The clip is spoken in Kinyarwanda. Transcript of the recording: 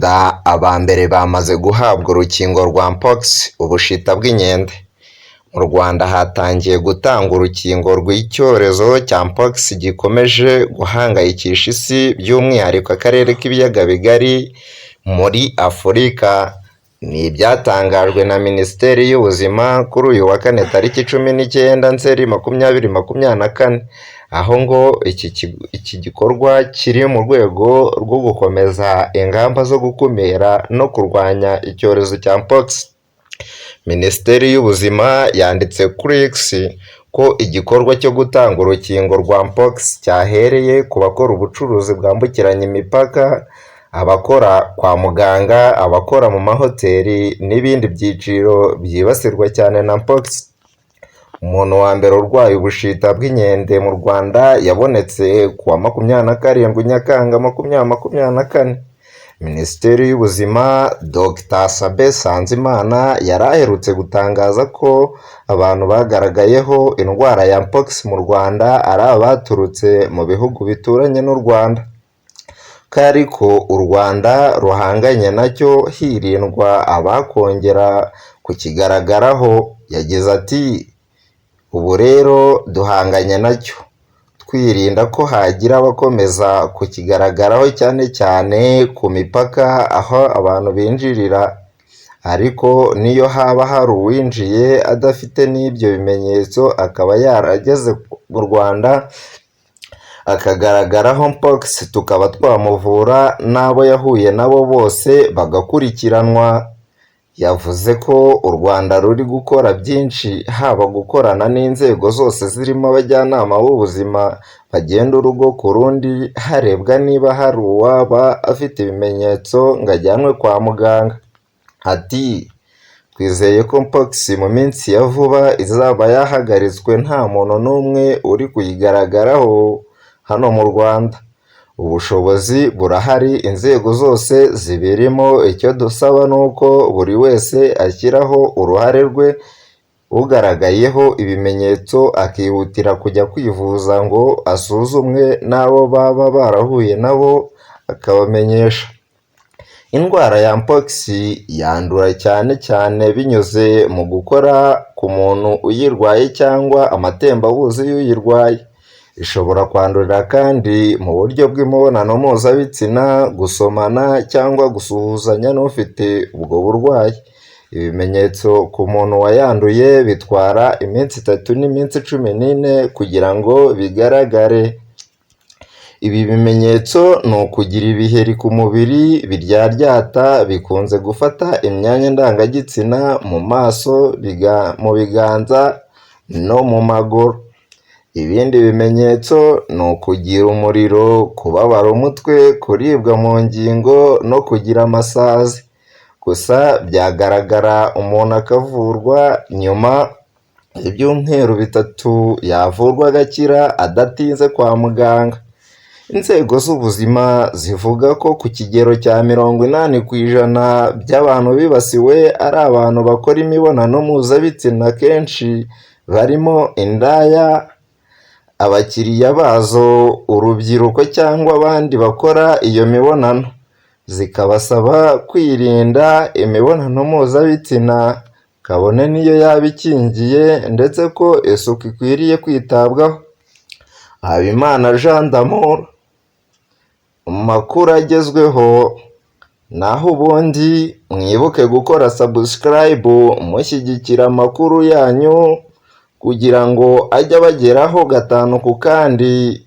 Rwanda aba mbere bamaze guhabwa urukingo rwa Mpox, ubushita bw'inkende. Mu Rwanda hatangiye gutangwa urukingo rw'icyorezo cya Mpox gikomeje guhangayikisha isi, by'umwihariko akarere k'ibiyaga bigari muri Afurika. Ni ibyatangajwe na Minisiteri y'Ubuzima kuri uyu wa kane tariki 19 Nzeri 2024, aho ngo iki gikorwa kiri mu rwego rwo gukomeza ingamba zo gukumira no kurwanya icyorezo cya Mpox. Minisiteri y'Ubuzima yanditse kuri X ko igikorwa cyo gutanga urukingo rwa Mpox cyahereye ku bakora ubucuruzi bwambukiranya imipaka, abakora kwa muganga, abakora mu mahoteli n'ibindi byiciro byibasirwa cyane na Mpox. Umuntu wa mbere urwaye ubushita bw'inkende mu Rwanda yabonetse ku wa 27 Nyakanga 2024. Minisiteri y'Ubuzima Dr Sabin Nsanzimana yari aherutse gutangaza ko abantu bagaragayeho indwara ya Mpox mu Rwanda ari abaturutse mu bihugu bituranye n'u Rwanda, ko ariko u Rwanda ruhanganye nacyo hirindwa abakongera kukigaragaraho. Yagize ati "Ubu rero duhanganye nacyo, twirinda ko hagira abakomeza kukigaragaraho, cyane cyane ku mipaka aho abantu binjirira. Ariko niyo haba hari uwinjiye adafite n'ibyo bimenyetso akaba yarageze mu Rwanda akagaragaraho Mpox, tukaba twamuvura n'abo yahuye nabo bose bagakurikiranwa." Yavuze ko u Rwanda ruri gukora byinshi, haba gukorana n'inzego zose zirimo abajyanama b'ubuzima bagenda urugo ku rundi harebwa niba hari uwaba afite ibimenyetso ngo ajyanwe kwa muganga. Ati "Twizeye ko Mpox mu minsi ya vuba izaba yahagaritswe nta muntu n'umwe uri kuyigaragaraho hano mu Rwanda. Ubushobozi burahari, inzego zose zibirimo, icyo dusaba ni uko buri wese ashyiraho uruhare rwe, ugaragayeho ibimenyetso akihutira kujya kwivuza ngo asuzumwe, n'abo baba barahuye nabo akabamenyesha." Indwara ya Mpox yandura cyane cyane binyuze mu gukora ku muntu uyirwaye cyangwa amatembabuzi y'uyirwaye. Ishobora kwandurira kandi mu buryo bw'imibonano mpuzabitsina, gusomana cyangwa gusuhuzanya n'ufite ubwo burwayi. Ibimenyetso ku muntu wayanduye bitwara iminsi 3 n'iminsi 14 kugira ngo bigaragare. Ibi bimenyetso ni ukugira ibiheri ku mubiri biryaryata, bikunze gufata imyanya ndangagitsina, mu maso, mu biganza no mu maguru. Ibindi bimenyetso ni ukugira umuriro, kubabara umutwe, kuribwa mu ngingo no kugira amasazi. Gusa byagaragara umuntu akavurwa, nyuma y'ibyumweru 3 yavurwa agakira adatinze kwa muganga. Inzego z'ubuzima zivuga ko ku kigero cya 80% by'abantu bibasiwe ari abantu bakora imibonano mpuzabitsina, kenshi barimo indaya, abakiriya bazo, urubyiruko cyangwa abandi bakora iyo mibonano. Zikabasaba kwirinda imibonano mpuzabitsina kabone niyo yaba ikingiye, ndetse ko isuku ikwiriye kwitabwaho. Habimana Jean d'Amour, mu makuru agezweho. Naho ubundi mwibuke gukora subscribe mushyigikira amakuru yanyu kugira ngo ajye abageraho gatanu ku kandi.